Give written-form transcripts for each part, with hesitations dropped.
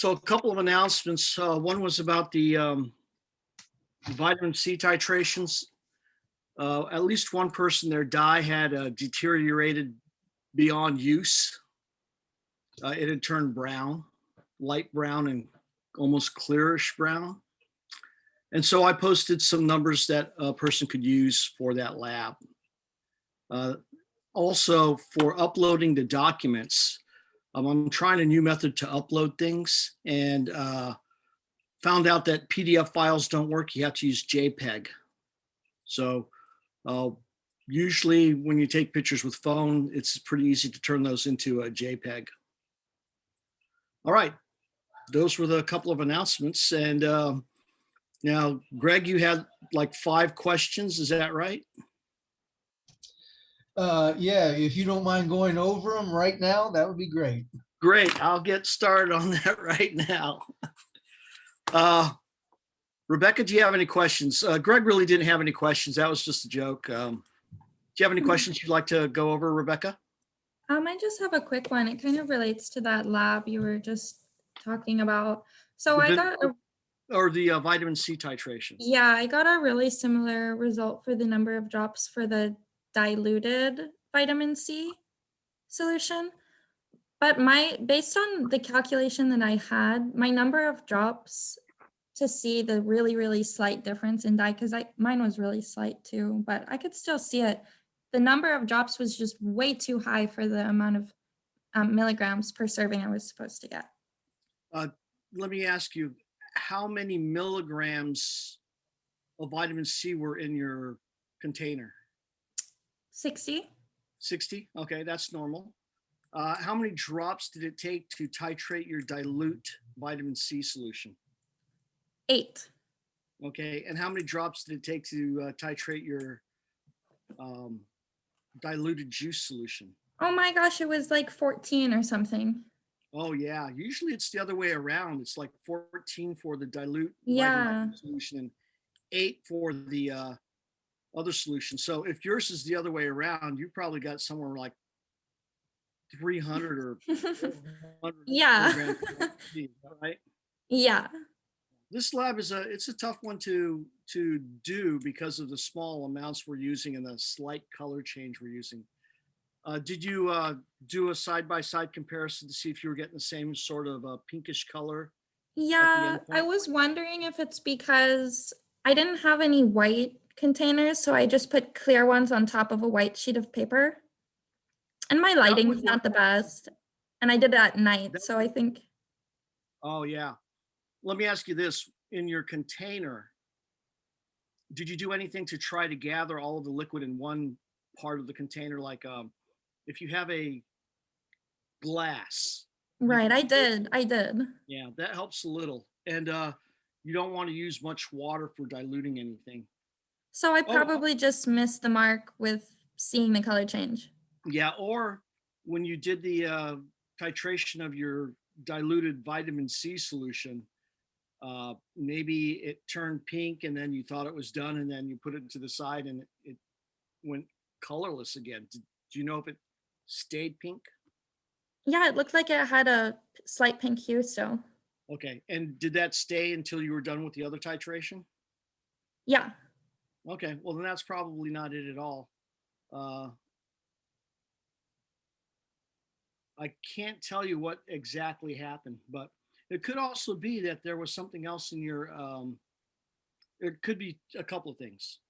So a couple of announcements. One was about the vitamin C titrations. At least one person, their dye had deteriorated beyond use. It had turned brown, light brown and almost clearish brown. And so I posted some numbers that a person could use for that lab. Also, for uploading the documents, I'm trying a new method to upload things and found out that PDF files don't work. You have to use JPEG. So usually when you take pictures with phone, it's pretty easy to turn those into a JPEG. All right, those were the couple of announcements. And now, Greg, you had like 5 questions, is that right? Yeah, if you don't mind going over them right now, that would be great. Great, I'll get started on that right now. Rebecca, do you have any questions? Greg really didn't have any questions. That was just a joke. Do you have any questions you'd like to go over, Rebecca? I just have a quick one. It kind of relates to that lab you were just talking about. So I got the vitamin C titration. Yeah, I got a really similar result for the number of drops for the diluted vitamin C solution. But based on the calculation that I had, my number of drops to see the really, really slight difference in dye, because mine was really slight too, but I could still see it. The number of drops was just way too high for the amount of milligrams per serving I was supposed to get. Let me ask you, how many milligrams of vitamin C were in your container? 60. 60? Okay, that's normal. How many drops did it take to titrate your dilute vitamin C solution? 8. Okay, and how many drops did it take to titrate your diluted juice solution? Oh my gosh, it was like 14 or something. Oh yeah, usually it's the other way around. It's like 14 for the dilute vitamin solution and 8 for the other solution. So if yours is the other way around, you probably got somewhere like 300 or 400 yeah. right? Yeah. This lab it's a tough one to do because of the small amounts we're using and the slight color change we're using. Did you do a side-by-side comparison to see if you were getting the same sort of pinkish color? Yeah, I was wondering if it's because I didn't have any white containers, so I just put clear ones on top of a white sheet of paper. And my lighting's not the best. And I did it at night, so I think. Oh, yeah. Let me ask you this. In your container, did you do anything to try to gather all of the liquid in one part of the container? Like if you have a glass. Right, I did. Yeah, that helps a little. And you don't want to use much water for diluting anything. So I probably just missed the mark with seeing the color change. Yeah, or when you did the titration of your diluted vitamin C solution, maybe it turned pink and then you thought it was done and then you put it to the side and it went colorless again. Do you know if it stayed pink? Yeah, it looked like it had a slight pink hue still. Okay, and did that stay until you were done with the other titration? Yeah. Okay, well then that's probably not it at all. I can't tell you what exactly happened, but it could also be that there was something else in your, it could be a couple of things.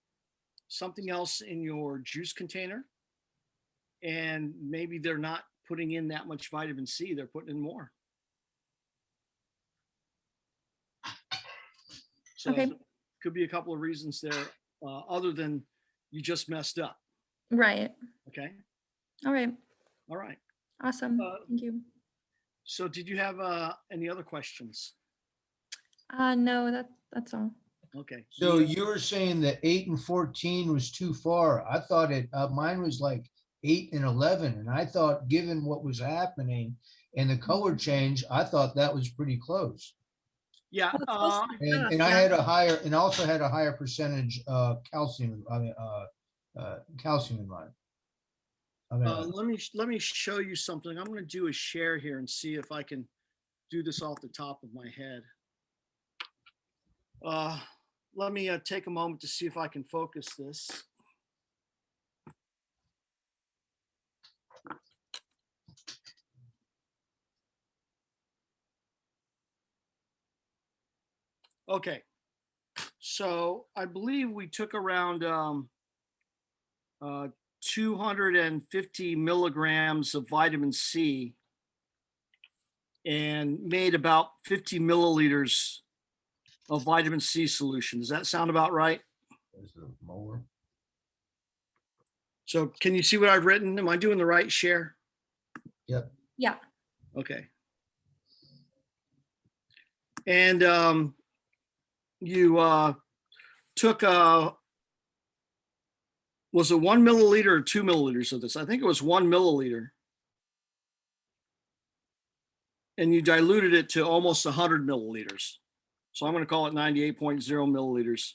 Something else in your juice container, and maybe they're not putting in that much vitamin C, they're putting in more. So okay. Could be a couple of reasons there, other than you just messed up. Right. Okay. All right. All right. Awesome. Thank you. So did you have any other questions? No, that's all. Okay. So you were saying that 8 and 14 was too far. I thought mine was like 8 and 11. And I thought, given what was happening and the color change, I thought that was pretty close. Yeah. And I had a higher, and also had a higher percentage calcium. Calcium in mine. Let me show you something. I'm going to do a share here and see if I can do this off the top of my head. Let me take a moment to see if I can focus this. Okay, so I believe we took around 250 milligrams of vitamin C and made about 50 milliliters of vitamin C solution. Does that sound about right? There's a mower. So can you see what I've written? Am I doing the right share? Yep. Yeah. Okay. And you took was it 1 milliliter or 2 milliliters of this? I think it was 1 milliliter. And you diluted it to almost 100 milliliters. So I'm going to call it 98.0 milliliters.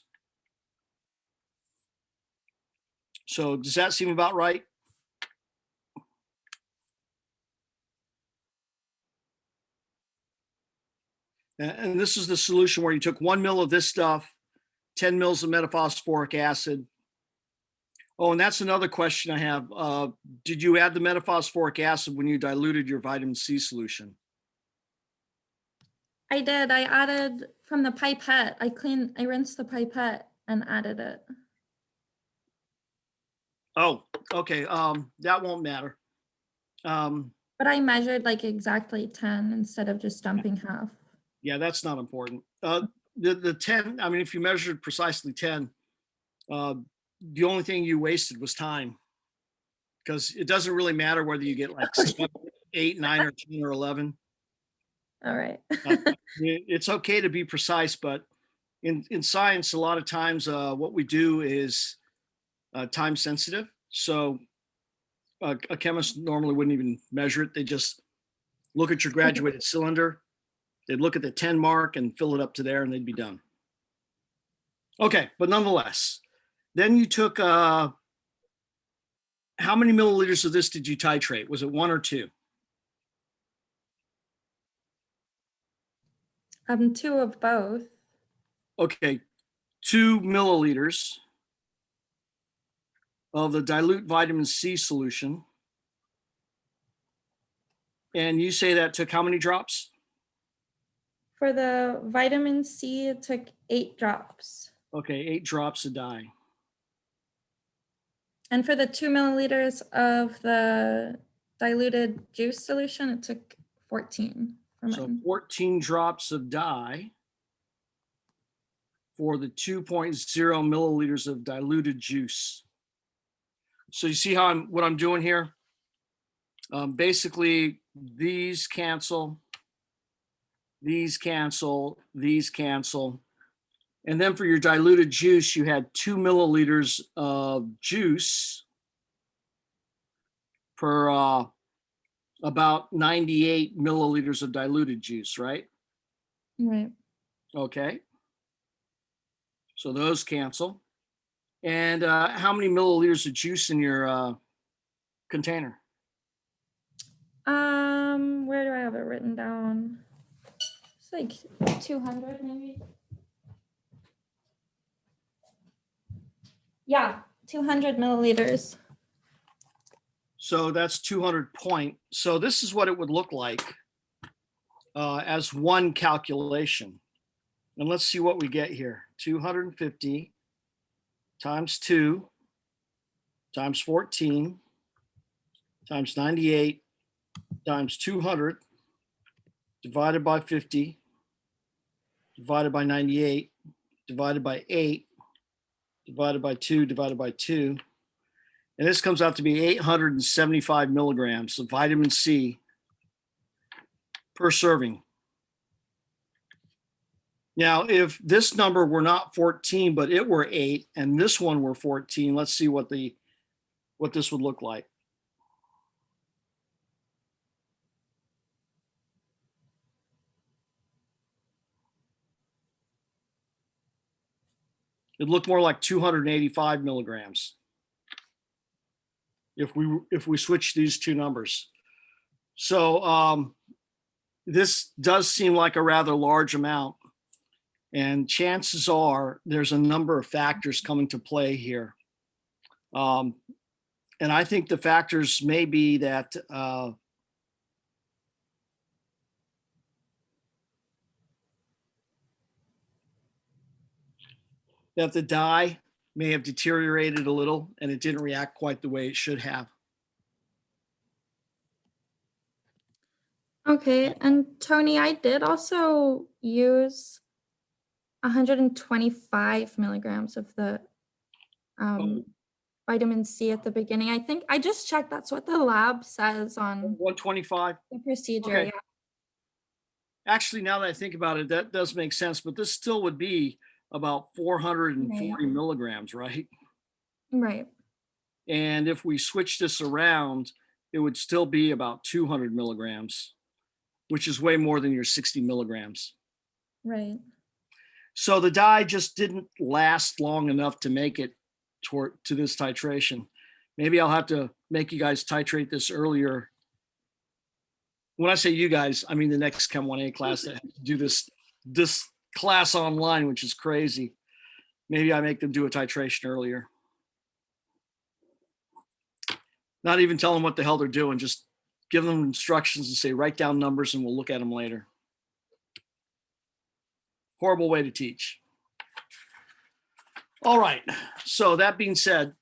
So does that seem about right? And this is the solution where you took 1 mil of this stuff, 10 mils of metaphosphoric acid. Oh, and that's another question I have. Did you add the metaphosphoric acid when you diluted your vitamin C solution? I did. I added from the pipette. I rinsed the pipette and added it. Oh, okay. That won't matter. But I measured like exactly 10 instead of just dumping half. Yeah, that's not important. The 10, I mean, if you measured precisely 10, the only thing you wasted was time, because it doesn't really matter whether you get like 7, 8, 9, or 10 or 11. All right. It's okay to be precise, but in science, a lot of times what we do is time sensitive. So a chemist normally wouldn't even measure it. They just look at your graduated cylinder. They'd look at the 10 mark and fill it up to there, and they'd be done. Okay, but nonetheless, then you took, how many milliliters of this did you titrate? Was it 1 or 2? 2 of both. Okay, 2 milliliters of the dilute vitamin C solution. And you say that took how many drops? For the vitamin C, it took 8 drops. Okay, 8 drops a dye. And for the 2 milliliters of the diluted juice solution, it took 14 for So mine. 14 drops of dye for the 2.0 milliliters of diluted juice. So you see how what I'm doing here? Basically, these cancel, these cancel, these cancel. And then for your diluted juice, you had 2 milliliters of juice per about 98 milliliters of diluted juice, right? Right. Okay. So those cancel. And how many milliliters of juice in your container? Where do I have it written down? It's like 200 maybe. Yeah, 200 milliliters. So that's 200 point. So this is what it would look like as one calculation. And let's see what we get here. 250 times 2 times 14 times 98 times 200 divided by 50 divided by 98 divided by 8 divided by 2 divided by 2. And this comes out to be 875 milligrams of vitamin C per serving. Now, if this number were not 14, but it were 8, and this one were 14, let's see what this would look like. It'd look more like 285 milligrams if we switch these two numbers. So this does seem like a rather large amount. And chances are there's a number of factors coming to play here. And I think the factors may be that that the dye may have deteriorated a little and it didn't react quite the way it should have. Okay, and Tony, I did also use 125 milligrams of the vitamin C at the beginning. I think I just checked. That's what the lab says on 125. the procedure. Okay. Yeah. Actually, now that I think about it, that does make sense, but this still would be about 440 Right. milligrams, right? Right. And if we switch this around, it would still be about 200 milligrams, which is way more than your 60 milligrams. Right. So the dye just didn't last long enough to make it to this titration. Maybe I'll have to make you guys titrate this earlier. When I say you guys, I mean the next Chem 1A class that has to do this class online, which is crazy. Maybe I make them do a titration earlier. Not even tell them what the hell they're doing, just give them instructions and say, write down numbers and we'll look at them later. Horrible way to teach. All right, so that being said,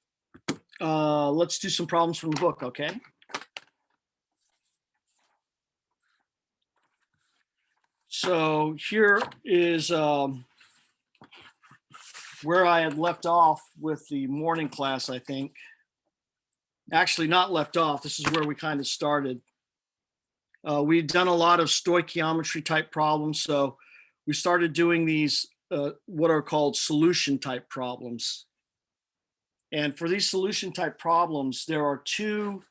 let's do some problems from the book, okay? So here is where I had left off with the morning class, I think. Actually, not left off. This is where we kind of started. We'd done a lot of stoichiometry type problems. So we started doing these, what are called solution type problems. And for these solution type problems, there are two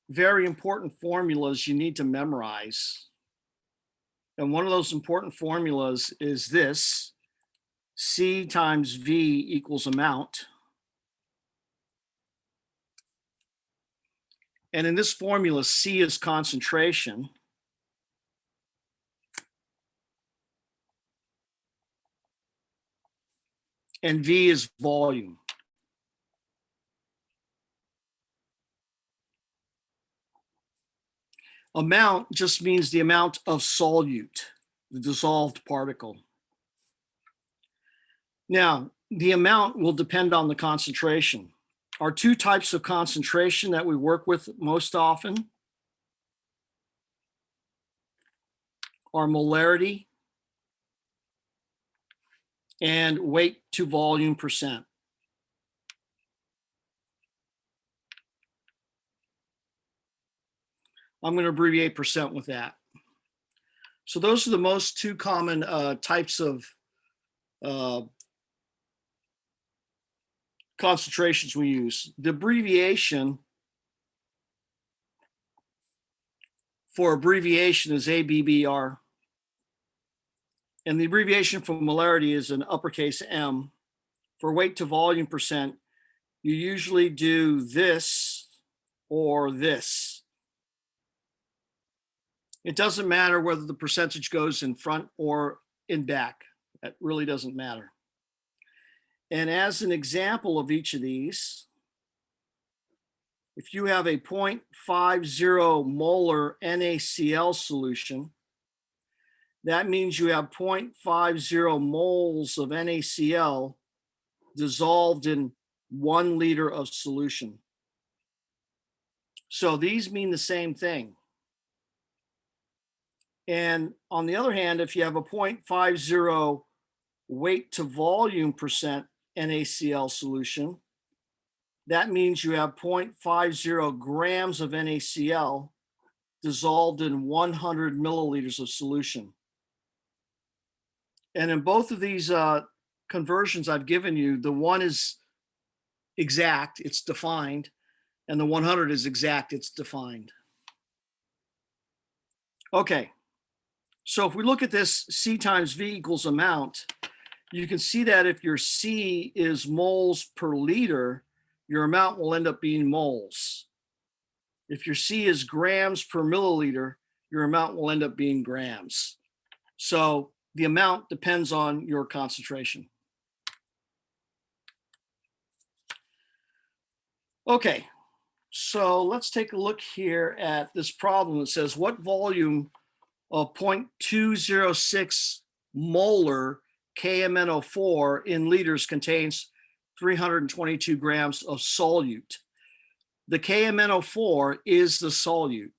very important formulas you need to memorize. And one of those important formulas is this: C times V equals amount. And in this formula, C is concentration. And V is volume. Amount just means the amount of solute, the dissolved particle. Now, the amount will depend on the concentration. Our two types of concentration that we work with most often are molarity and weight to volume percent. I'm going to abbreviate percent with that. So those are the most two common types of concentrations we use. The abbreviation for abbreviation is ABBR. And the abbreviation for molarity is an uppercase M. For weight to volume percent, you usually do this or this. It doesn't matter whether the percentage goes in front or in back. That really doesn't matter. And as an example of each of these, if you have a 0.50 molar NaCl solution, that means you have 0.50 moles of NaCl dissolved in 1 liter of solution. So these mean the same thing. And on the other hand, if you have a 0.50 weight to volume percent NaCl solution, that means you have 0.50 grams of NaCl dissolved in 100 milliliters of solution. And in both of these conversions I've given you, the one is exact, it's defined, and the 100 is exact, it's defined. Okay. So if we look at this C times V equals amount, you can see that if your C is moles per liter, your amount will end up being moles. If your C is grams per milliliter, your amount will end up being grams. So the amount depends on your concentration. Okay, so let's take a look here at this problem. It says, what volume of 0.206 molar KMNO4 in liters contains 322 grams of solute? The KMNO4 is the solute.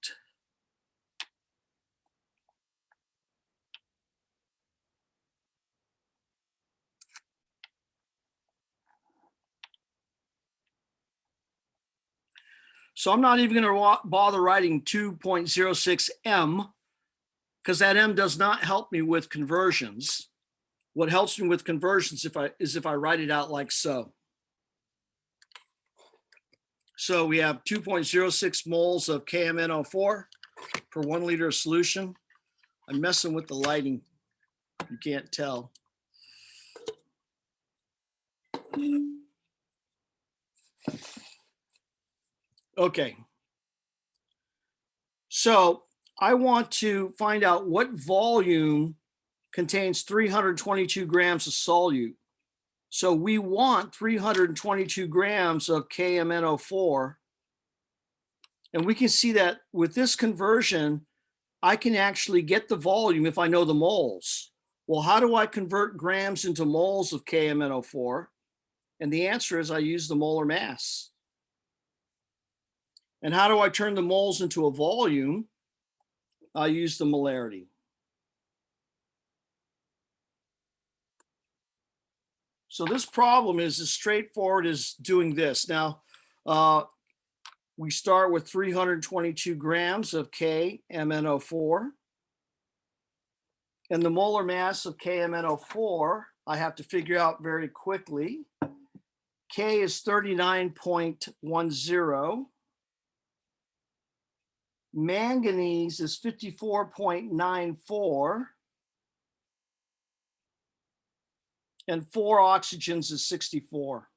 So I'm not even going to bother writing 2.06 M, because that M does not help me with conversions. What helps me with conversions is if I write it out like so. So we have 2.06 moles of KMNO4 per 1 liter of solution. I'm messing with the lighting. You can't tell. Okay. So I want to find out what volume contains 322 grams of solute. So we want 322 grams of KMNO4. And we can see that with this conversion, I can actually get the volume if I know the moles. Well, how do I convert grams into moles of KMNO4? And the answer is I use the molar mass. And how do I turn the moles into a volume? I use the molarity. So this problem is as straightforward as doing this. Now, we start with 322 grams of KMNO4. And the molar mass of KMNO4, I have to figure out very quickly. K is 39.10. Manganese is 54.94. And 4 oxygens is 64.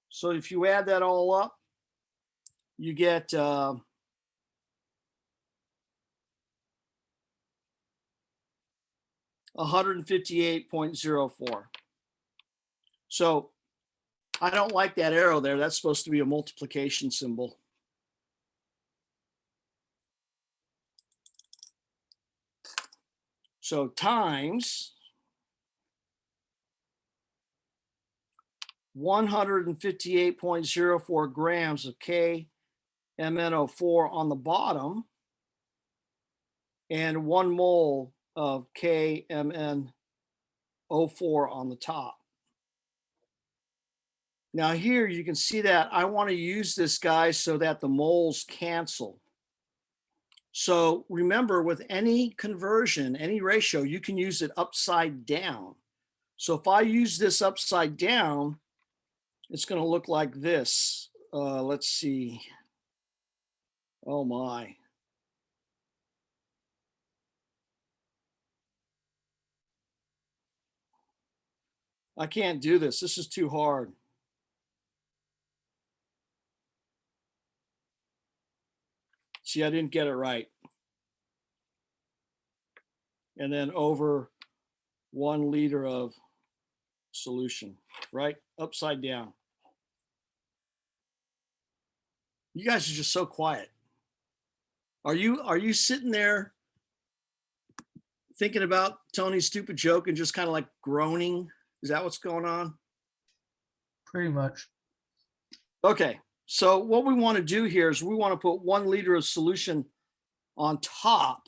So if you add that all up, you get 158.04. So I don't like that arrow there. That's supposed to be a multiplication symbol. So times 158.04 grams of KMNO4 on the bottom and 1 mole of KMNO4 on the top. Now here you can see that I want to use this guy so that the moles cancel. So remember, with any conversion, any ratio, you can use it upside down. So if I use this upside down, it's going to look like this. Let's see. Oh my. I can't do this. This is too hard. See, I didn't get it right. And then over 1 liter of solution, right? Upside down. You guys are just so quiet. Are you sitting there thinking about Tony's stupid joke and just kind of like groaning? Is that what's going on? Pretty much. Okay, so what we want to do here is we want to put 1 liter of solution on top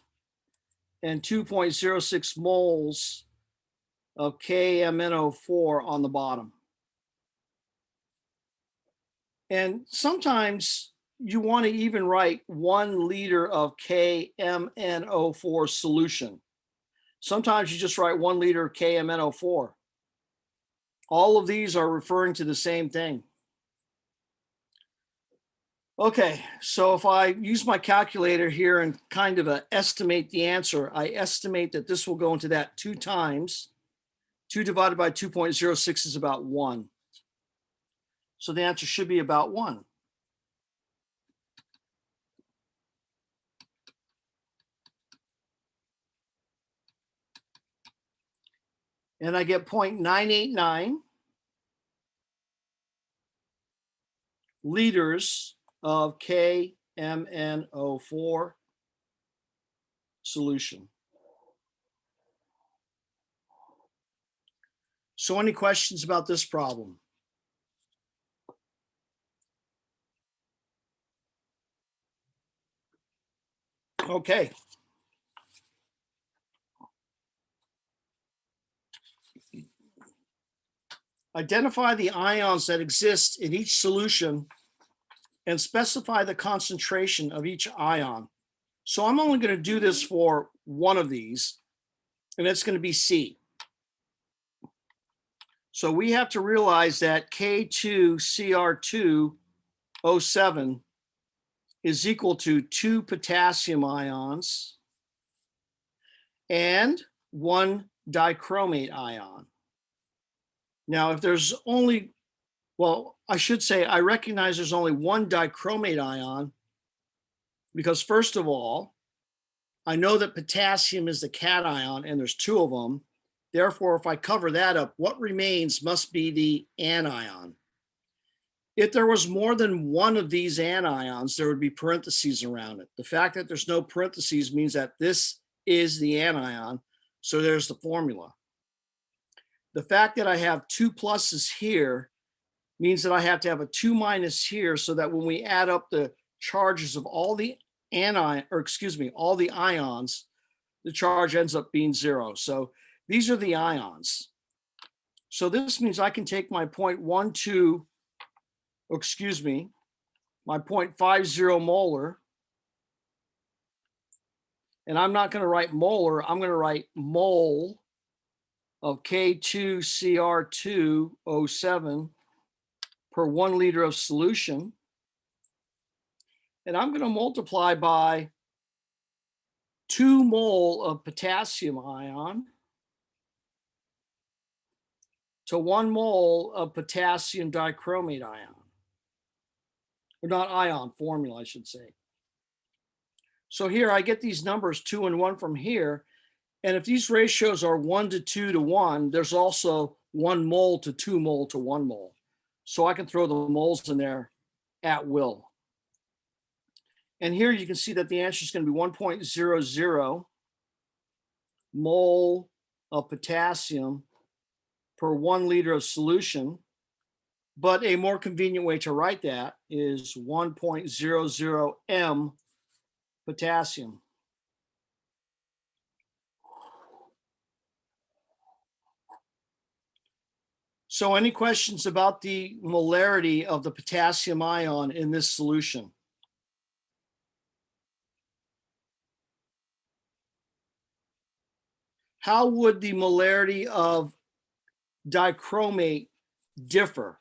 and 2.06 moles of KMNO4 on the bottom. And sometimes you want to even write 1 liter of KMNO4 solution. Sometimes you just write 1 liter of KMNO4. All of these are referring to the same thing. Okay, so if I use my calculator here and kind of estimate the answer, I estimate that this will go into that 2 times. 2 divided by 2.06 is about 1. So the answer should be about 1. and I get 0.989 liters of KMnO4 solution. So any questions about this problem? Okay. Identify the ions that exist in each solution and specify the concentration of each ion. So I'm only going to do this for one of these, and it's going to be C. So we have to realize that K2Cr2O7 is equal to 2 potassium ions and 1 dichromate ion. Now, if there's only, well, I should say I recognize there's only 1 dichromate ion because, first of all, I know that potassium is the cation and there's 2 of them. Therefore, if I cover that up, what remains must be the anion. If there was more than one of these anions, there would be parentheses around it. The fact that there's no parentheses means that this is the anion. So there's the formula. The fact that I have 2 pluses here means that I have to have a 2 minus here so that when we add up the charges of all the all the ions, the charge ends up being 0. So these are the ions. So this means I can take my my 0.50 molar, and I'm not going to write molar, I'm going to write mole of K2Cr2O7 per 1 liter of solution. And I'm going to multiply by 2 mole of potassium ion to 1 mole of potassium dichromate ion. Or not ion, formula, I should say. So here I get these numbers 2 and 1 from here. And if these ratios are 1 to 2 to 1, there's also 1 mole to 2 mole to 1 mole. So I can throw the moles in there at will. And here you can see that the answer is going to be 1.00 mole of potassium per 1 liter of solution. But a more convenient way to write that is 1.00 m potassium. So any questions about the molarity of the potassium ion in this solution? How would the molarity of dichromate differ?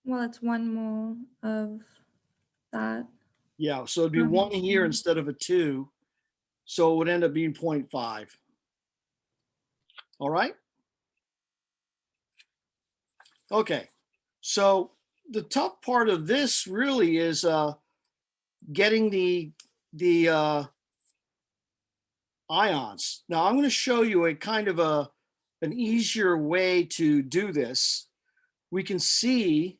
Well, it's 1 mole of that. Yeah, so it'd be 1 here instead of a 2. So it would end up being 0.5. All right. Okay, so the tough part of this really is getting the ions. Now I'm going to show you a kind of an easier way to do this. We can see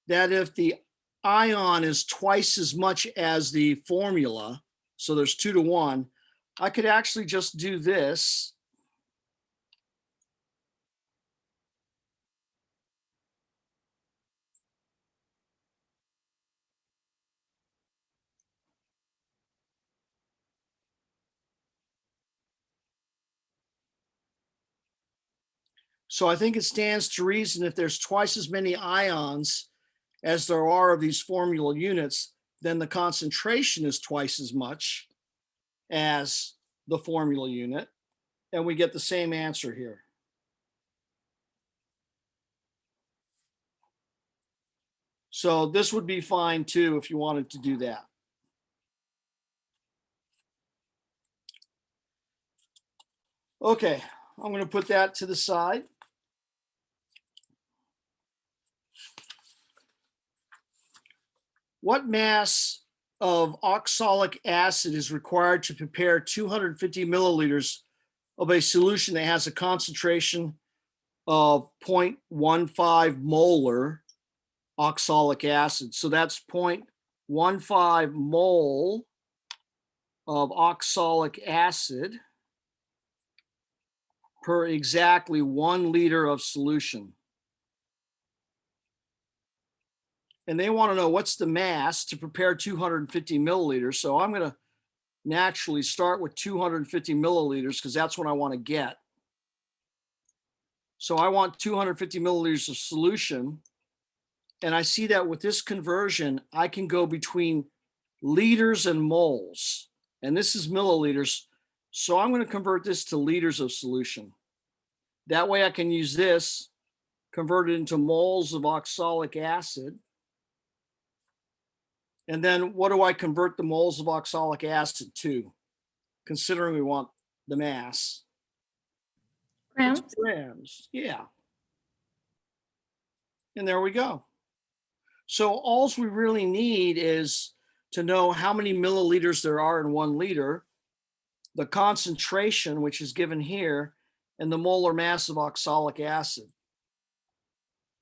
that if the ion is twice as much as the formula, so there's 2 to 1, I could actually just do this. So I think it stands to reason if there's twice as many ions as there are of these formula units, then the concentration is twice as much as the formula unit, and we get the same answer here. So this would be fine too if you wanted to do that. Okay, I'm going to put that to the side. What mass of oxalic acid is required to prepare 250 milliliters of a solution that has a concentration of 0.15 molar oxalic acid. So that's 0.15 mole of oxalic acid per exactly 1 liter of solution. And they want to know what's the mass to prepare 250 milliliters. So I'm going to naturally start with 250 milliliters because that's what I want to get. So I want 250 milliliters of solution. And I see that with this conversion, I can go between liters and moles. And this is milliliters. So I'm going to convert this to liters of solution. That way I can use this, convert it into moles of oxalic acid. And then what do I convert the moles of oxalic acid to, considering we want the mass? Grams. It's grams, yeah. And there we go. So all we really need is to know how many milliliters there are in 1 liter, the concentration, which is given here, and the molar mass of oxalic acid.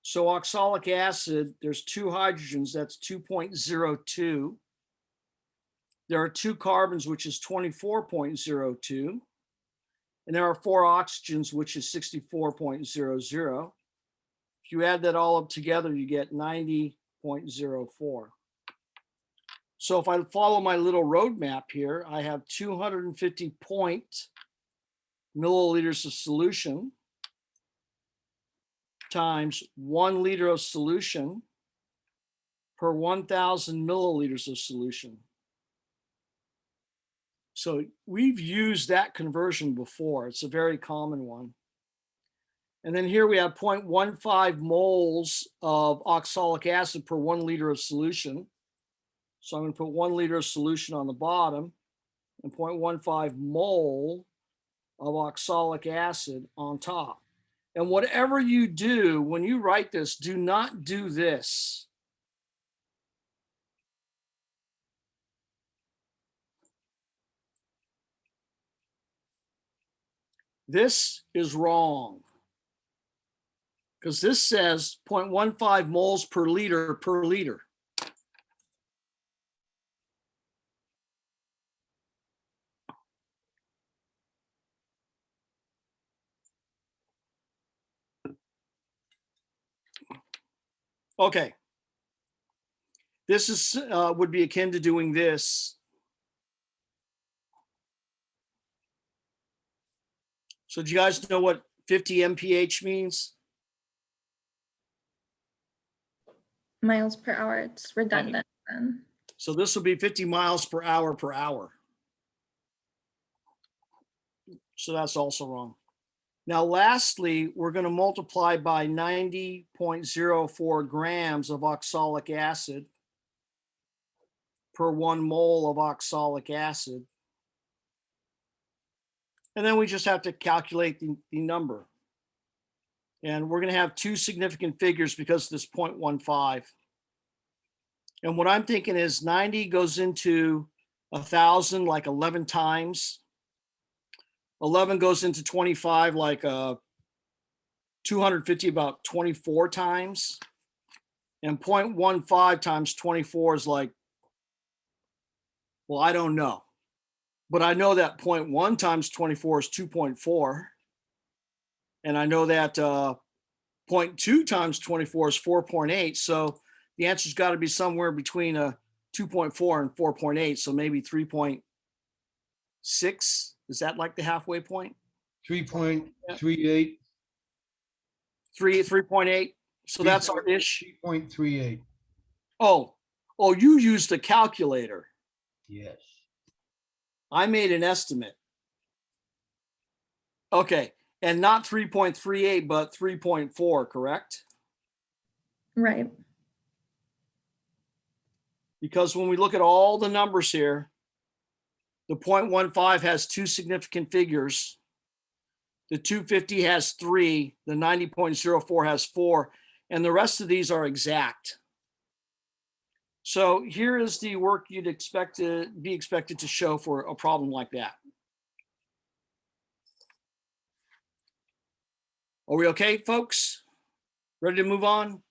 So oxalic acid, there's 2 hydrogens, that's 2.02. There are 2 carbons, which is 24.02. And there are 4 oxygens, which is 64.00. If you add that all up together, you get 90.04. So if I follow my little roadmap here, I have 250 milliliters of solution times 1 liter of solution per 1,000 milliliters of solution. So we've used that conversion before. It's a very common one. And then here we have 0.15 moles of oxalic acid per 1 liter of solution. So I'm going to put 1 liter of solution on the bottom and 0.15 mole of oxalic acid on top. And whatever you do, when you write this, do not do this. This is wrong, because this says 0.15 moles per liter per liter. Okay. This is would be akin to doing this. So do you guys know what 50 mph means? Miles per hour. It's redundant then. So this will be 50 miles per hour per hour. So that's also wrong. Now, lastly, we're going to multiply by 90.04 grams of oxalic acid per 1 mole of oxalic acid. And then we just have to calculate the number. And we're going to have 2 significant figures because of this 0.15. And what I'm thinking is 90 goes into 1,000 like 11 times. 11 goes into 25 like 250 about 24 times. And 0.15 times 24 is like, well, I don't know. But I know that 0.1 times 24 is 2.4. And I know that 0.2 times 24 is 4.8. So the answer's got to be somewhere between 2.4 and 4.8. So maybe 3.6. Is that like the halfway point? 3.38. 3.8. So that's our ish. 3.38. Oh, you used a calculator. Yes. I made an estimate. Okay. And not 3.38, but 3.4, correct? Right. Because when we look at all the numbers here, the 0.15 has 2 significant figures. The 250 has 3, the 90.04 has 4, and the rest of these are exact. So here is the work you'd be expected to show for a problem like that. Are we okay, folks? Ready to move on?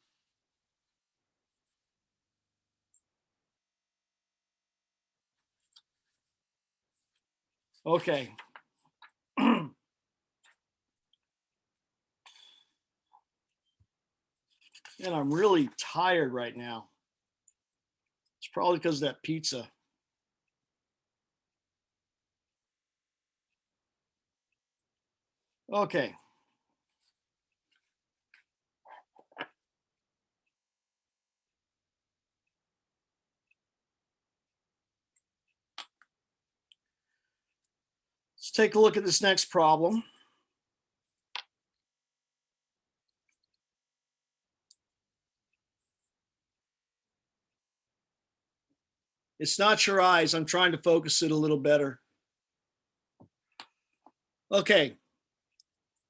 Okay. And I'm really tired right now. It's probably because of that pizza. Okay. Let's take a look at this next problem. It's not your eyes. I'm trying to focus it a little better. Okay.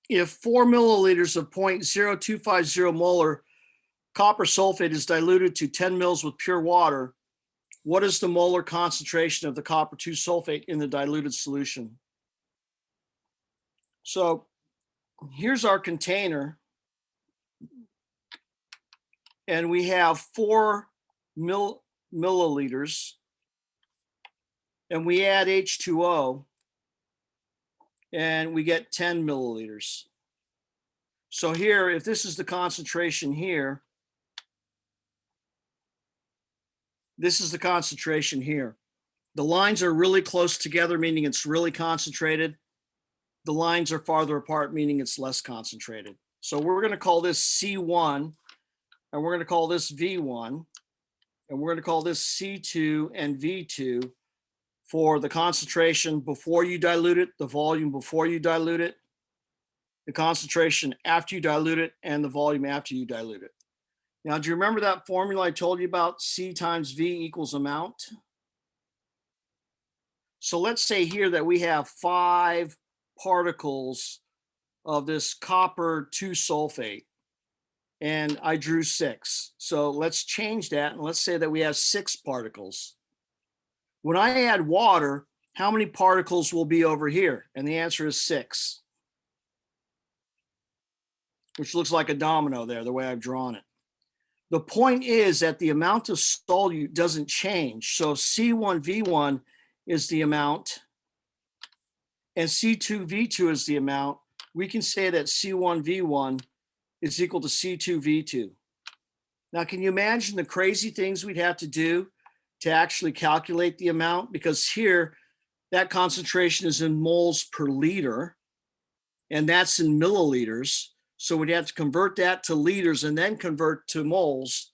If 4 milliliters of 0.0250 molar copper sulfate is diluted to 10 mils with pure water, what is the molar concentration of the copper 2 sulfate in the diluted solution? So here's our container. And we have 4 milliliters. And we add H2O. And we get 10 milliliters. So here, if this is the concentration here, this is the concentration here. The lines are really close together, meaning it's really concentrated. The lines are farther apart, meaning it's less concentrated. So we're going to call this C1, and we're going to call this V1, and we're going to call this C2 and V2 for the concentration before you dilute it, the volume before you dilute it, the concentration after you dilute it, and the volume after you dilute it. Now, do you remember that formula I told you about? C times V equals amount. So let's say here that we have 5 particles of this copper 2 sulfate, and I drew 6. So let's change that, and let's say that we have 6 particles. When I add water, how many particles will be over here? And the answer is 6, which looks like a domino there, the way I've drawn it. The point is that the amount of solute doesn't change. So C1V1 is the amount, and C2V2 is the amount. We can say that C1V1 is equal to C2V2. Now, can you imagine the crazy things we'd have to do to actually calculate the amount? Because here, that concentration is in moles per liter, and that's in milliliters. So we'd have to convert that to liters and then convert to moles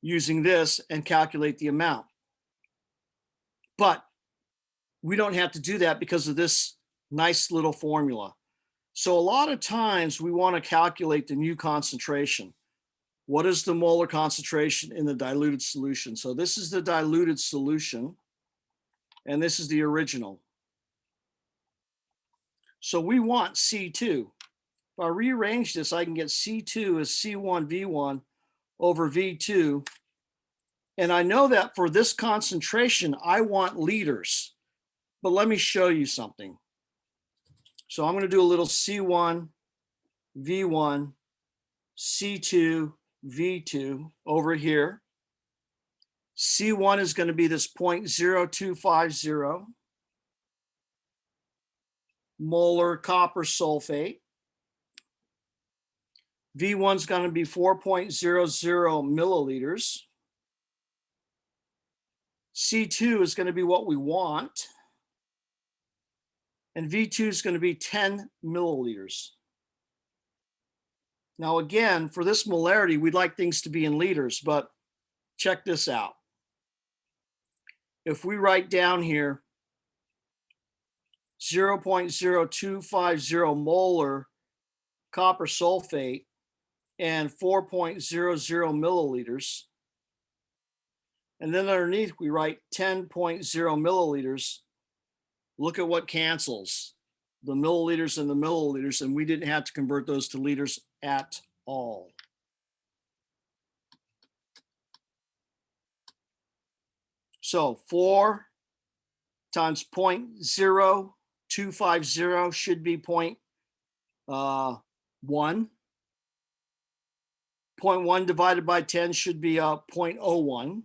using this and calculate the amount. But we don't have to do that because of this nice little formula. So a lot of times we want to calculate the new concentration. What is the molar concentration in the diluted solution? So this is the diluted solution, and this is the original. So we want C2. If I rearrange this, I can get C2 as C1V1 over V2. And I know that for this concentration, I want liters. But let me show you something. So I'm going to do a little C1, V1, C2, V2 over here. C1 is going to be this 0.0250 molar copper sulfate. V1 is going to be 4.00 milliliters. C2 is going to be what we want. And V2 is going to be 10 milliliters. Now, again, for this molarity, we'd like things to be in liters, but check this out. If we write down here 0.0250 molar copper sulfate and 4.00 milliliters, and then underneath we write 10.0 milliliters, look at what cancels. The milliliters and the milliliters, and we didn't have to convert those to liters at all. So 4 times 0.0250 should be 1. 0.1 divided by 10 should be 0.01.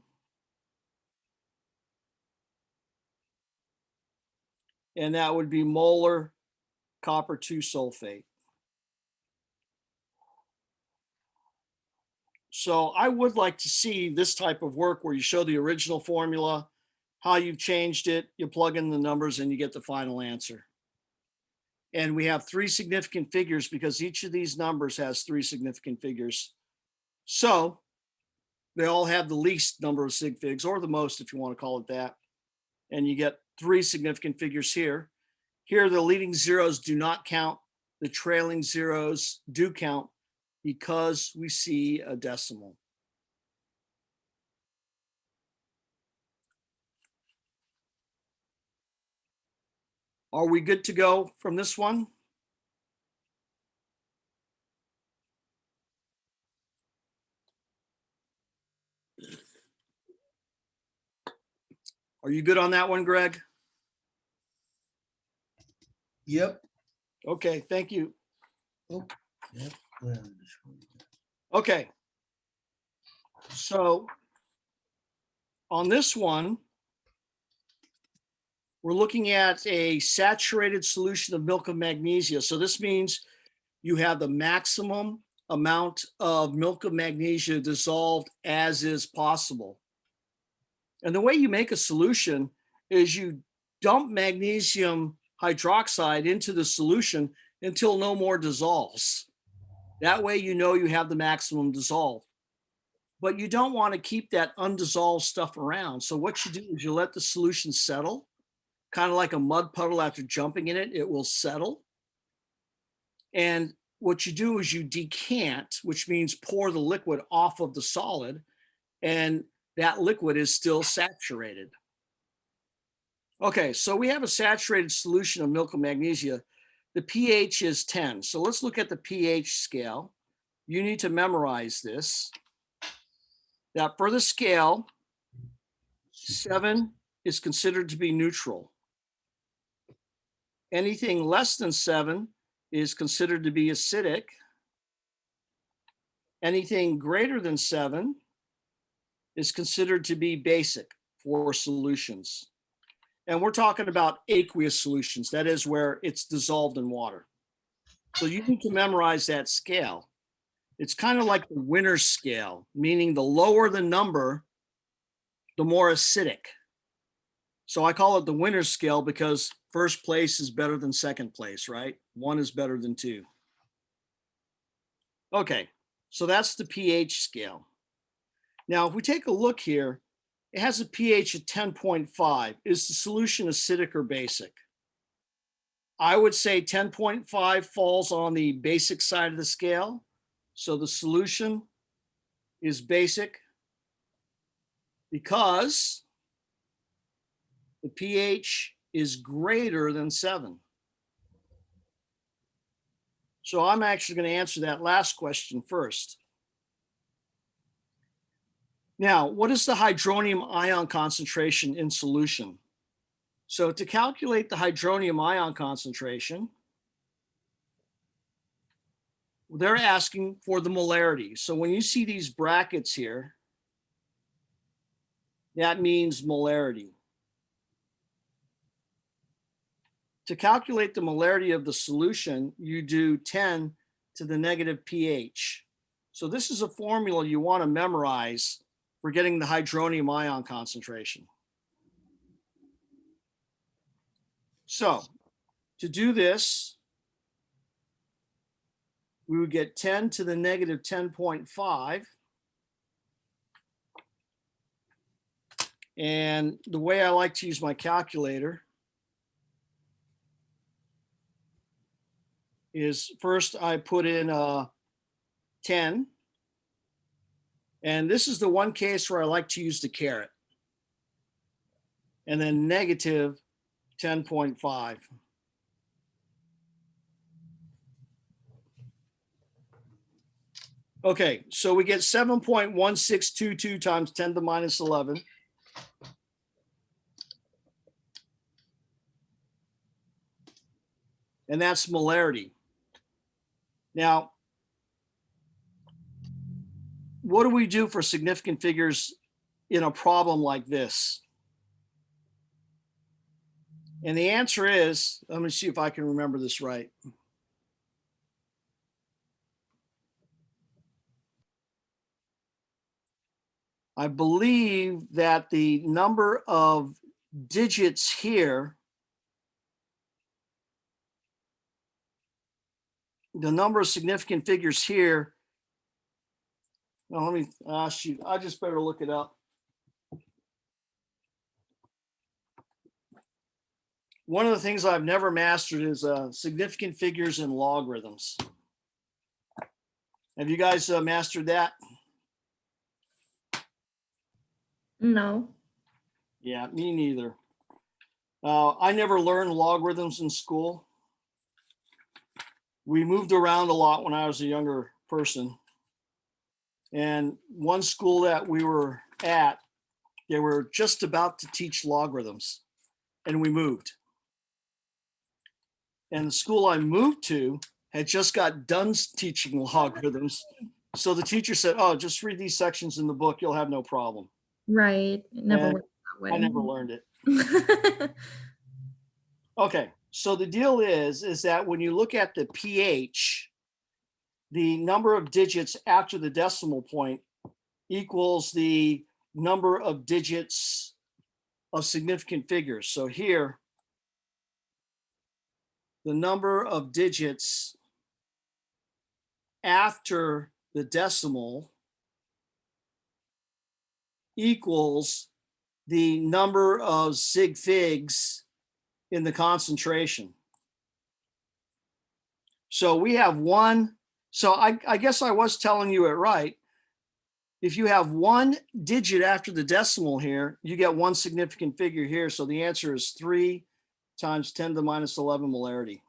And that would be molar copper 2 sulfate. So I would like to see this type of work where you show the original formula, how you've changed it, you plug in the numbers and you get the final answer. And we have 3 significant figures because each of these numbers has 3 significant figures. So they all have the least number of sig figs, or the most if you want to call it that. And you get 3 significant figures here. Here, the leading zeros do not count. The trailing zeros do count because we see a decimal. Are we good to go from this one? Are you good on that one, Greg? Yep. Okay, thank you. Oh, yep. Okay. So on this one, we're looking at a saturated solution of milk of magnesia. So this means you have the maximum amount of milk of magnesia dissolved as is possible. And the way you make a solution is you dump magnesium hydroxide into the solution until no more dissolves. That way you know you have the maximum dissolved. But you don't want to keep that undissolved stuff around. So what you do is you let the solution settle, kind of like a mud puddle after jumping in it, it will settle. And what you do is you decant, which means pour the liquid off of the solid, and that liquid is still saturated. Okay, so we have a saturated solution of milk of magnesia. The pH is 10. So let's look at the pH scale. You need to memorize this. That for the scale, 7 is considered to be neutral. Anything less than 7 is considered to be acidic. Anything greater than 7 is considered to be basic for solutions. And we're talking about aqueous solutions. That is where it's dissolved in water. So you need to memorize that scale. It's kind of like the Winner's scale, meaning the lower the number, the more acidic. So I call it the Winner's scale because first place is better than second place, right? 1 is better than 2. Okay, so that's the pH scale. Now, if we take a look here, it has a pH of 10.5. Is the solution acidic or basic? I would say 10.5 falls on the basic side of the scale. So the solution is basic because the pH is greater than 7. So I'm actually going to answer that last question first. Now, what is the hydronium ion concentration in solution? So to calculate the hydronium ion concentration, they're asking for the molarity. So when you see these brackets here, that means molarity. To calculate the molarity of the solution, you do 10 to the negative pH. So this is a formula you want to memorize for getting the hydronium ion concentration. So to do this, we would get 10 to the negative 10.5. And the way I like to use my calculator is first I put in 10. And this is the one case where I like to use the caret. And then negative 10.5. Okay, so we get 7.1622 times 10 to the minus 11. And that's molarity. Now, what do we do for significant figures in a problem like this? And the answer is, let me see if I can remember this right. I believe that the number of digits here, the number of significant figures here, no, let me, shoot, I just better look it up. One of the things I've never mastered is significant figures and logarithms. Have you guys mastered that? No. Yeah, me neither. I never learned logarithms in school. We moved around a lot when I was a younger person. And one school that we were at, they were just about to teach logarithms, and we moved. And the school I moved to had just got done teaching logarithms. So the teacher said, oh, just read these sections in the book, you'll have no problem. Right. It never And worked that way. I never learned it. Okay, so the deal is that when you look at the pH, the number of digits after the decimal point equals the number of digits of significant figures. So here, the number of digits after the decimal equals the number of sig figs in the concentration. So we have one, so I guess I was telling you it right. If you have one digit after the decimal here, you get one significant figure here. So the answer is 3 times 10 to the minus 11 molarity.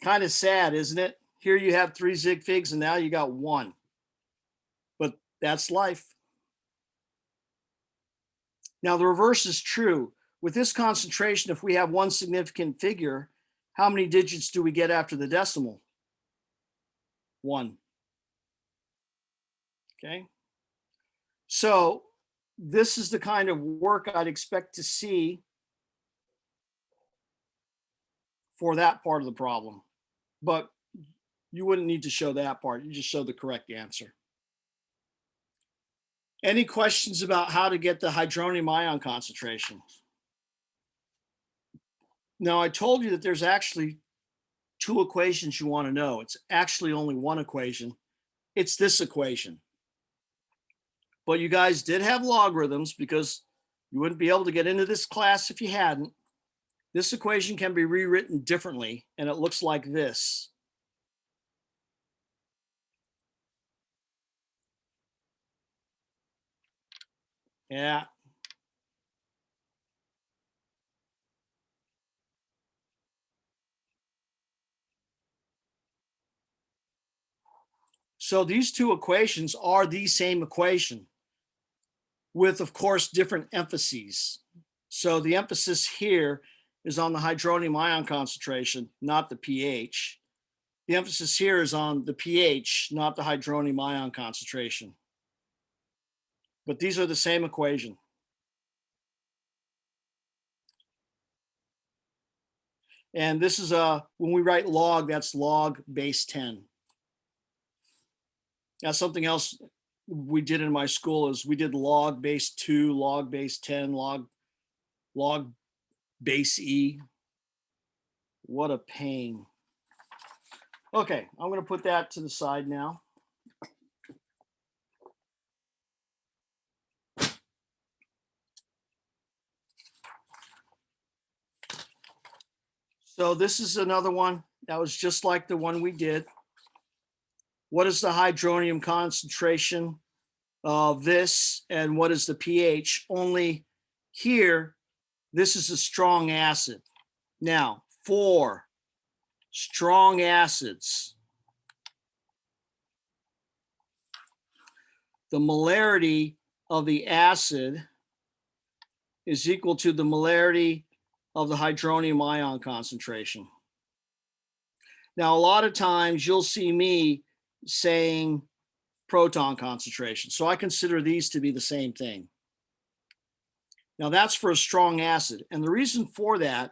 Kind of sad, isn't it? Here you have 3 sig figs and now you got 1. But that's life. Now the reverse is true. With this concentration, if we have one significant figure, how many digits do we get after the decimal? 1. Okay. So this is the kind of work I'd expect to see for that part of the problem. But you wouldn't need to show that part. You just show the correct answer. Any questions about how to get the hydronium ion concentration? Now, I told you that there's actually 2 equations you want to know. It's actually only one equation. It's this equation. But you guys did have logarithms because you wouldn't be able to get into this class if you hadn't. This equation can be rewritten differently, and it looks like this. Yeah. So these 2 equations are the same equation with, of course, different emphases. So the emphasis here is on the hydronium ion concentration, not the pH. The emphasis here is on the pH, not the hydronium ion concentration. But these are the same equation. And this is when we write log, that's log base 10. That's something else we did in my school is we did log base 2, log base 10, log base E. What a pain. Okay, I'm going to put that to the side now. So this is another one that was just like the one we did. What is the hydronium concentration of this and what is the pH? Only here, this is a strong acid. Now, for strong acids, the molarity of the acid is equal to the molarity of the hydronium ion concentration. Now, a lot of times you'll see me saying proton concentration. So I consider these to be the same thing. Now that's for a strong acid. And the reason for that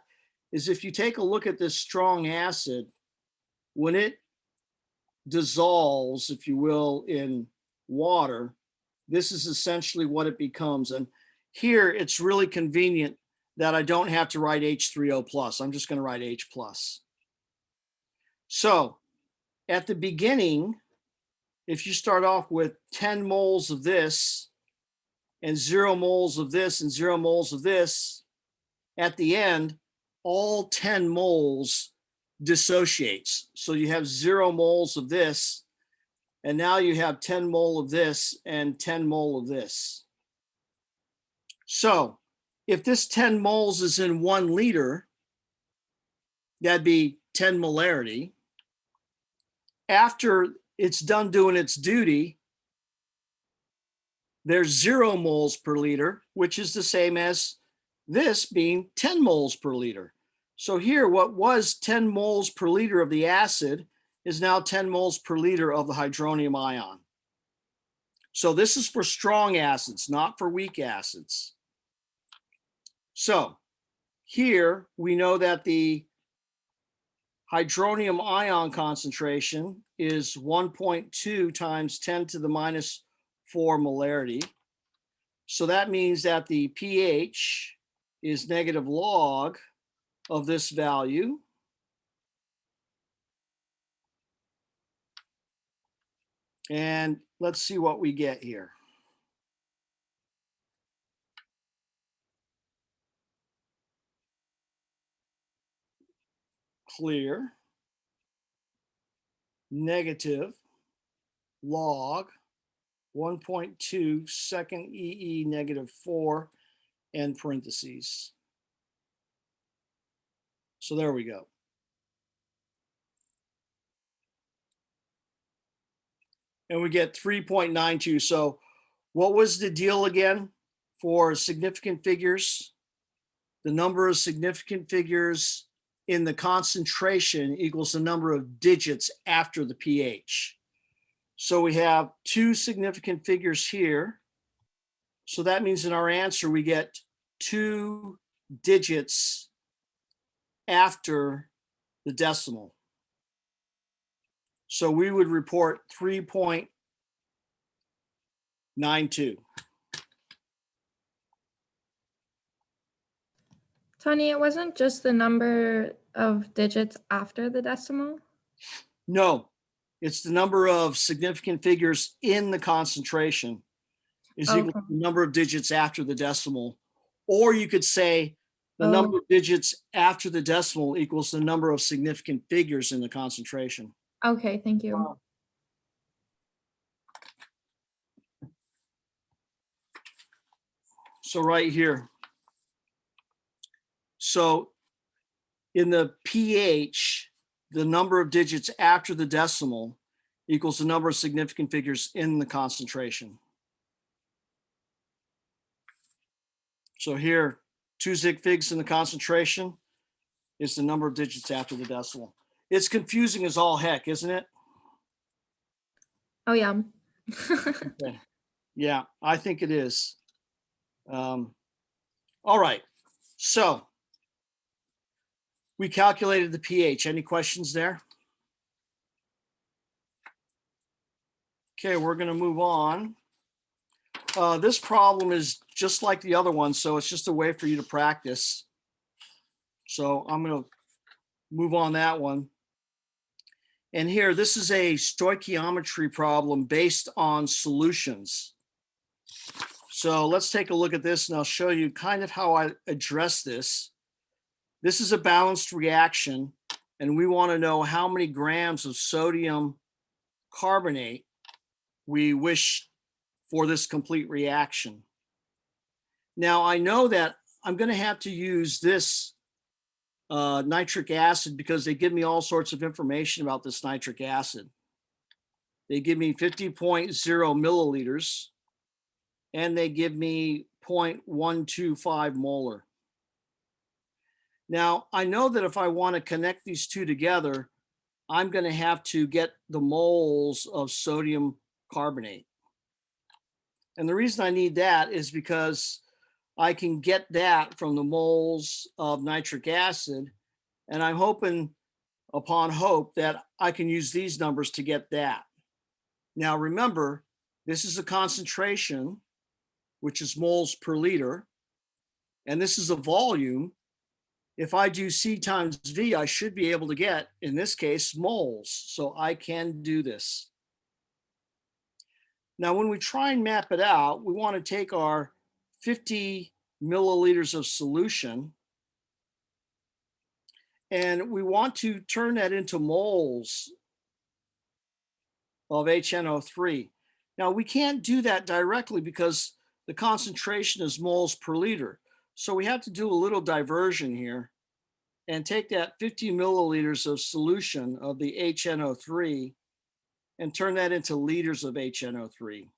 is if you take a look at this strong acid, when it dissolves, if you will, in water, this is essentially what it becomes. And here it's really convenient that I don't have to write H3O plus. I'm just going to write H plus. So at the beginning, if you start off with 10 moles of this and 0 moles of this and 0 moles of this, at the end, all 10 moles dissociates. So you have 0 moles of this, and now you have 10 mole of this and 10 mole of this. So if this 10 moles is in 1 liter, that'd be 10 molarity. After it's done doing its duty, there's 0 moles per liter, which is the same as this being 10 moles per liter. So here, what was 10 moles per liter of the acid is now 10 moles per liter of the hydronium ion. So this is for strong acids, not for weak acids. So here we know that the hydronium ion concentration is 1.2 times 10 to the minus 4 molarity. So that means that the pH is negative log of this value. And let's see what we get here. Clear, negative log 1.2 second EE negative 4 and parentheses. So there we go. And we get 3.92. So what was the deal again for significant figures? The number of significant figures in the concentration equals the number of digits after the pH. So we have 2 significant figures here. So that means in our answer, we get 2 digits after the decimal. So we would report 3.92. Tony, it wasn't just the number of digits after the decimal? No, it's the number of significant figures in the concentration is equal to the number of digits after the decimal. Or you could say the number of digits after the decimal equals the number of significant figures in the concentration. Okay, thank you. So right here. So in the pH, the number of digits after the decimal equals the number of significant figures in the concentration. So here, 2 zig figs in the concentration is the number of digits after the decimal. It's confusing as all heck, isn't it? Oh, yeah. Okay. Yeah, I think it is. All right, so we calculated the pH. Any questions there? Okay, we're going to move on. This problem is just like the other one, so it's just a way for you to practice. So I'm going to move on that one. And here, this is a stoichiometry problem based on solutions. So let's take a look at this, and I'll show you kind of how I address this. This is a balanced reaction, and we want to know how many grams of sodium carbonate we wish for this complete reaction. Now, I know that I'm going to have to use this nitric acid because they give me all sorts of information about this nitric acid. They give me 50.0 milliliters, and they give me 0.125 molar. Now, I know that if I want to connect these two together, I'm going to have to get the moles of sodium carbonate. And the reason I need that is because I can get that from the moles of nitric acid. And I'm hoping upon hope that I can use these numbers to get that. Now, remember, this is a concentration, which is moles per liter, and this is a volume. If I do C times V, I should be able to get, in this case, moles. So I can do this. Now, when we try and map it out, we want to take our 50 milliliters of solution, and we want to turn that into moles of HNO3. Now, we can't do that directly because the concentration is moles per liter. So we have to do a little diversion here and take that 50 milliliters of solution of the HNO3 and turn that into liters of HNO3.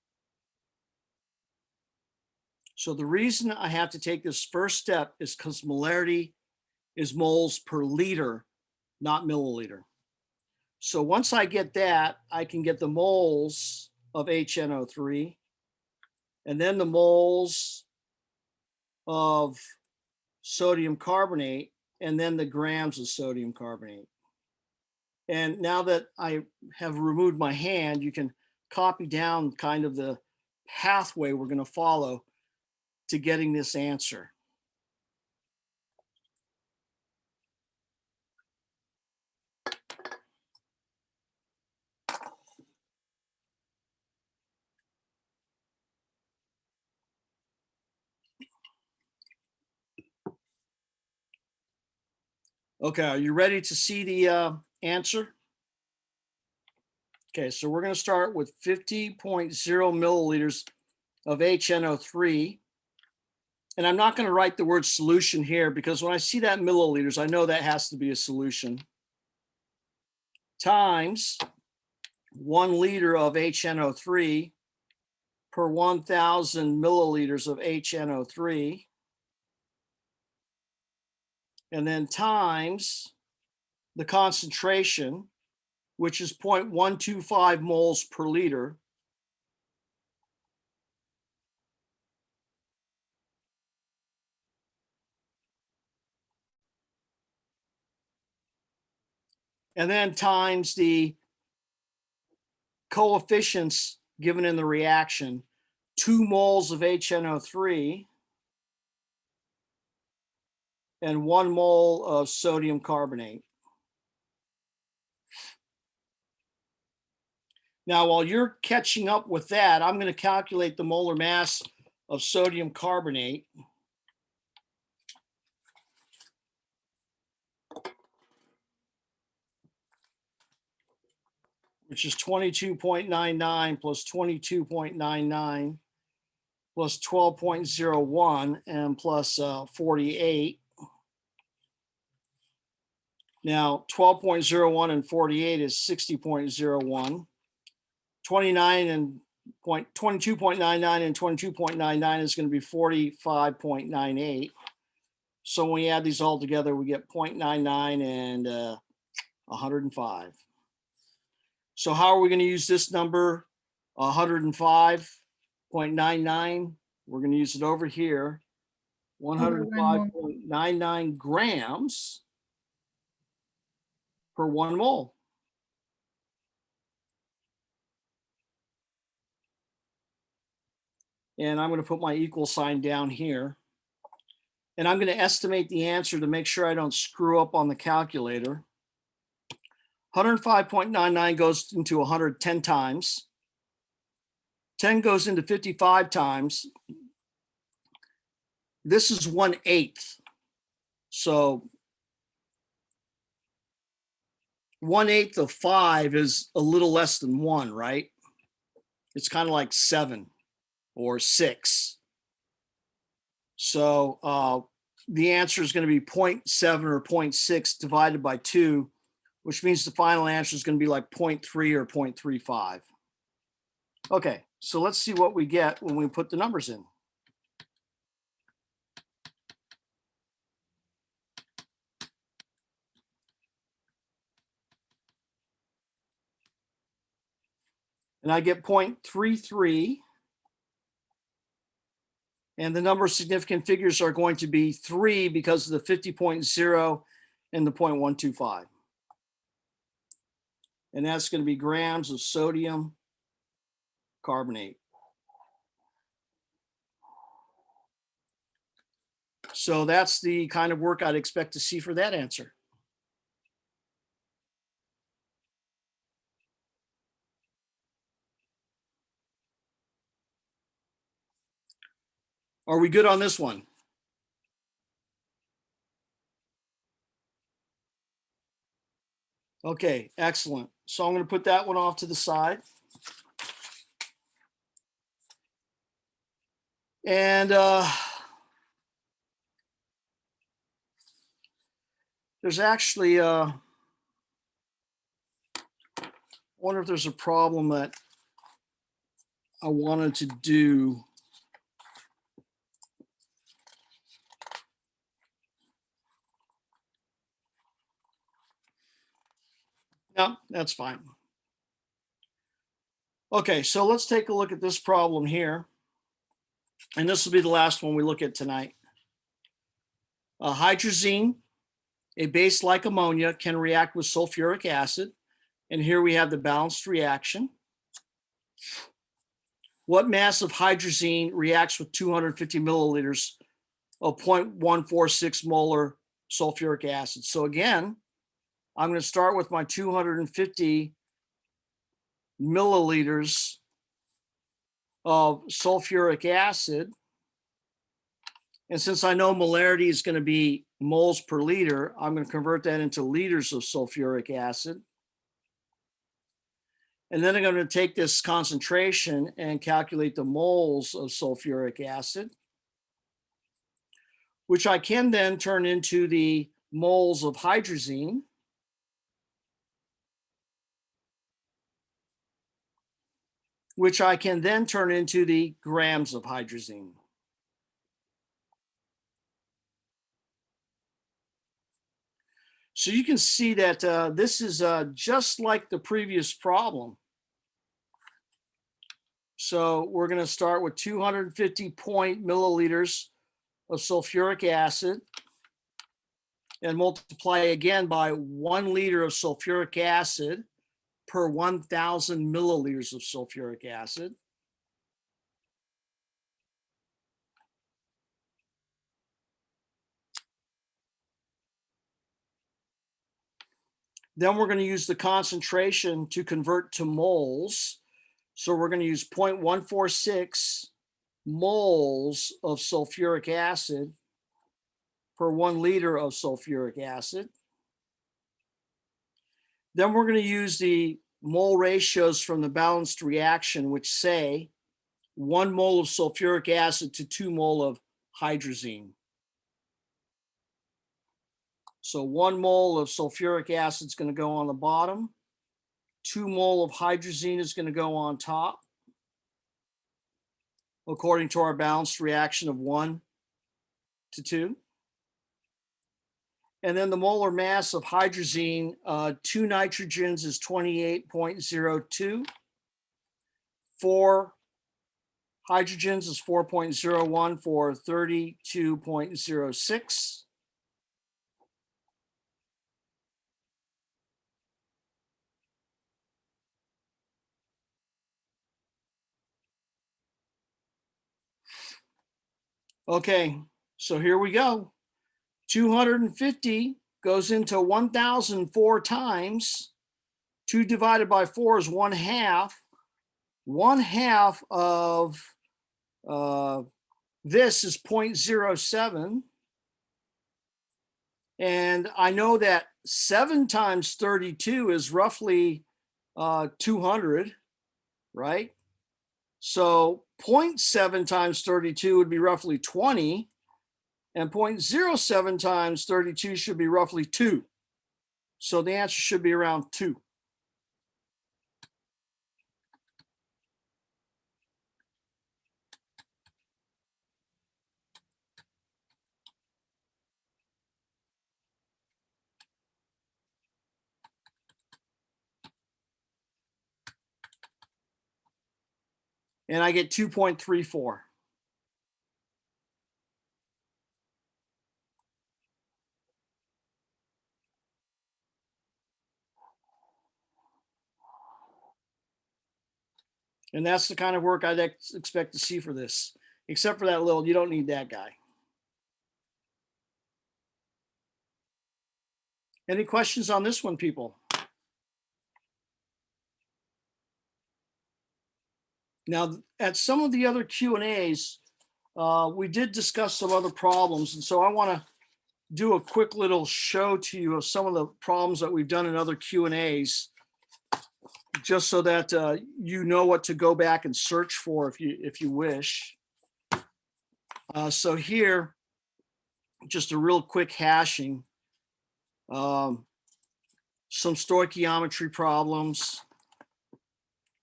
So the reason I have to take this first step is because molarity is moles per liter, not milliliter. So once I get that, I can get the moles of HNO3 and then the moles of sodium carbonate and then the grams of sodium carbonate. And now that I have removed my hand, you can copy down kind of the pathway we're going to follow to getting this answer. Okay, are you ready to see the answer? Okay, so we're going to start with 50.0 milliliters of HNO3. And I'm not going to write the word solution here because when I see that milliliters, I know that has to be a solution. Times 1 liter of HNO3 per 1,000 milliliters of HNO3. And then times the concentration, which is 0.125 moles per liter. And then times the coefficients given in the reaction, 2 moles of HNO3 and 1 mole of sodium carbonate. Now, while you're catching up with that, I'm going to calculate the molar mass of sodium carbonate. Which is 22.99 plus 22.99 plus 12.01 and plus 48. Now, 12.01 and 48 is 60.01. 29 and 22.99 and 22.99 is going to be 45.98. So when we add these all together, we get 0.99 and 105. So how are we going to use this number, 105.99? We're going to use it over here, 105.99 grams per 1 mole. And I'm going to put my equal sign down here. And I'm going to estimate the answer to make sure I don't screw up on the calculator. 105.99 goes into 110 times. 10 goes into 55 times. This is 1/8. So 1/8 of 5 is a little less than 1, right? It's kind of like 7 or 6. So the answer is going to be 0.7 or 0.6 divided by 2, which means the final answer is going to be like 0.3 or 0.35. Okay, so let's see what we get when we put the numbers in. and I get 0.33. And the number of significant figures are going to be 3 because of the 50.0 and the 0.125. And that's going to be grams of sodium carbonate. So that's the kind of work I'd expect to see for that answer. Are we good on this one? Okay, excellent. So I'm going to put that one off to the side. And there's actually, I wonder if there's a problem that I wanted to do. No, that's fine. Okay, so let's take a look at this problem here. And this will be the last one we look at tonight. Hydrazine, a base like ammonia, can react with sulfuric acid. And here we have the balanced reaction. What mass of hydrazine reacts with 250 milliliters of 0.146 molar sulfuric acid? So again, I'm going to start with my 250 milliliters of sulfuric acid. And since I know molarity is going to be moles per liter, I'm going to convert that into liters of sulfuric acid. And then I'm going to take this concentration and calculate the moles of sulfuric acid, which I can then turn into the moles of hydrazine. Which I can then turn into the grams of hydrazine. So you can see that this is just like the previous problem. So we're going to start with 250 milliliters of sulfuric acid and multiply again by 1 liter of sulfuric acid per 1,000 milliliters of sulfuric acid. Then we're going to use the concentration to convert to moles. So we're going to use 0.146 moles of sulfuric acid per 1 liter of sulfuric acid. Then we're going to use the mole ratios from the balanced reaction, which say 1 mole of sulfuric acid to 2 mole of hydrazine. So 1 mole of sulfuric acid is going to go on the bottom. 2 mole of hydrazine is going to go on top, according to our balanced reaction of 1 to 2. And then the molar mass of hydrazine, 2 nitrogens is 28.02. 4 hydrogens is 4.01 for 32.06. Okay, so here we go. 250 goes into 1,004 times. 2 divided by 4 is 1/2. 1/2 of this is 0.07. And I know that 7 times 32 is roughly 200, right? So 0.7 times 32 would be roughly 20. And 0.07 times 32 should be roughly 2. So the answer should be around 2. and I get 2.34. And that's the kind of work I'd expect to see for this, except for that little, you don't need that guy. Any questions on this one, people? Now, at some of the other Q&As, we did discuss some other problems. And so I want to do a quick little show to you of some of the problems that we've done in other Q&As, just so that you know what to go back and search for if you wish. So here, just a real quick hashing. Some stoichiometry problems,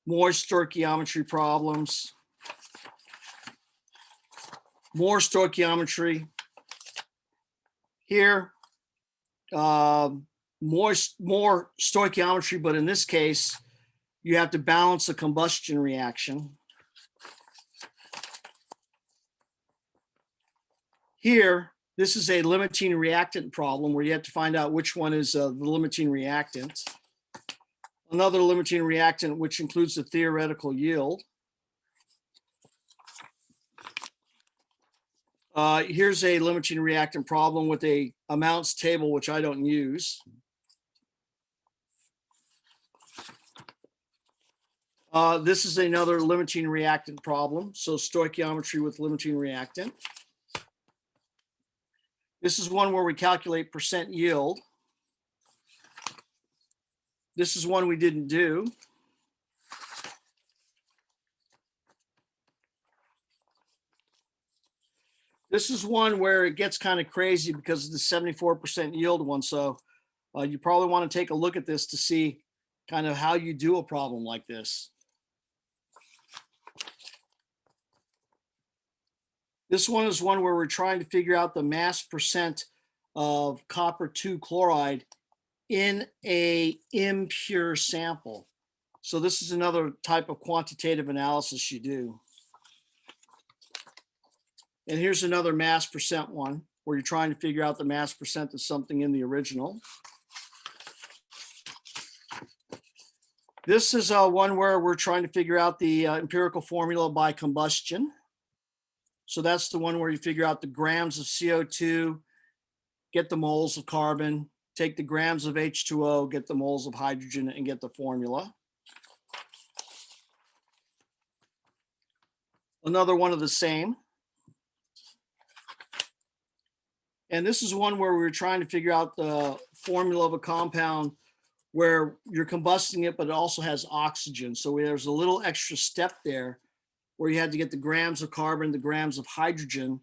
more stoichiometry problems, more stoichiometry. Here, more stoichiometry, but in this case, you have to balance a combustion reaction. Here, this is a limiting reactant problem where you have to find out which one is the limiting reactant. Another limiting reactant, which includes the theoretical yield. Here's a limiting reactant problem with a amounts table, which I don't use. This is another limiting reactant problem. So stoichiometry with limiting reactant. This is one where we calculate percent yield. This is one we didn't do. This is one where it gets kind of crazy because of the 74% yield one. So you probably want to take a look at this to see kind of how you do a problem like this. This one is one where we're trying to figure out the mass percent of copper 2 chloride in a impure sample. So this is another type of quantitative analysis you do. And here's another mass percent one where you're trying to figure out the mass percent of something in the original. This is one where we're trying to figure out the empirical formula by combustion. So that's the one where you figure out the grams of CO2, get the moles of carbon, take the grams of H2O, get the moles of hydrogen, and get the formula. Another one of the same. And this is one where we're trying to figure out the formula of a compound where you're combusting it, but it also has oxygen. So there's a little extra step there where you had to get the grams of carbon, the grams of hydrogen,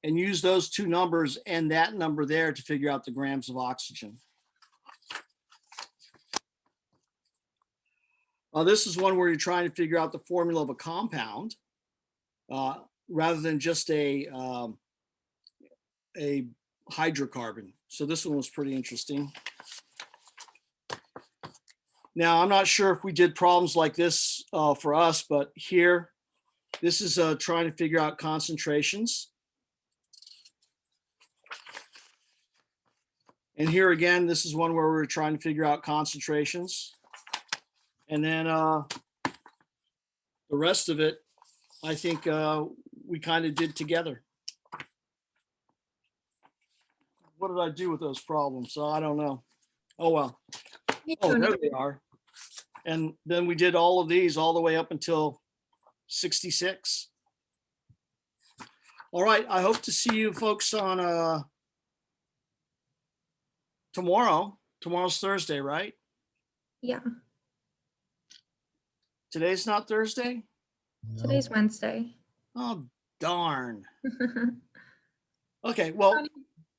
and use those two numbers and that number there to figure out the grams of oxygen. This is one where you're trying to figure out the formula of a compound rather than just a hydrocarbon. So this one was pretty interesting. Now, I'm not sure if we did problems like this for us, but here, this is trying to figure out concentrations. And here again, this is one where we're trying to figure out concentrations. And then the rest of it, I think we kind of did together. What did I do with those problems? So I don't know. Oh, well. Oh, there they are. And then we did all of these all the way up until 66. All right. I hope to see you folks on tomorrow. Tomorrow's Thursday, right? Yeah. Today's not Thursday? No. Today's Wednesday. Oh, darn. Okay, well,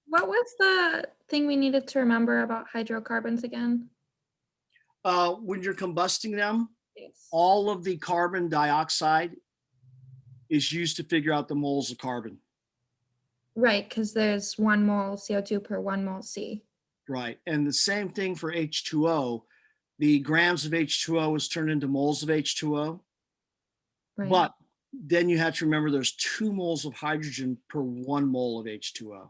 What was the thing we needed to remember about hydrocarbons again? when you're combusting them, Yes. all of the carbon dioxide is used to figure out the moles of carbon. Right, because there's 1 mole CO2 per 1 mole C. Right. And the same thing for H2O. The grams of H2O is turned into moles of H2O. Right. But then you have to remember there's 2 moles of hydrogen per 1 mole of H2O.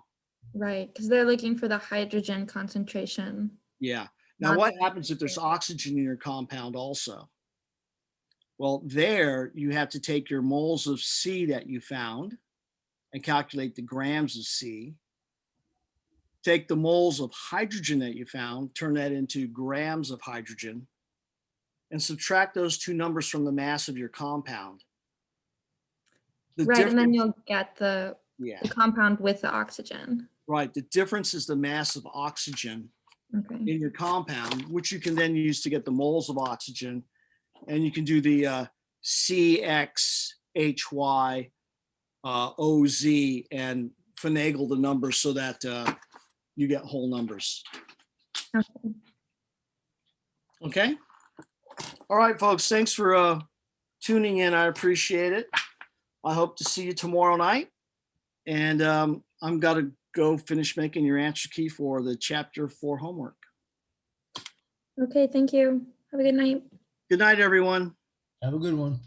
Right, because they're looking for the hydrogen concentration. Yeah. Now, Not what the happens if there's nitrogen. oxygen in your compound also? Well, there you have to take your moles of C that you found and calculate the grams of C. Take the moles of hydrogen that you found, turn that into grams of hydrogen, and subtract those 2 numbers from the mass of your compound. The Right, and then difference- you'll get the yeah, compound with the oxygen. right. The difference is the mass of oxygen Okay. in your compound, which you can then use to get the moles of oxygen. And you can do the CXHY OZ and finagle the numbers so that you get whole numbers. Okay. Okay. All right, folks. Thanks for tuning in. I appreciate it. I hope to see you tomorrow night. And I'm got to go finish making your answer key for the chapter 4 homework. Okay, thank you. Have a good night. Good night, everyone. Have a good one.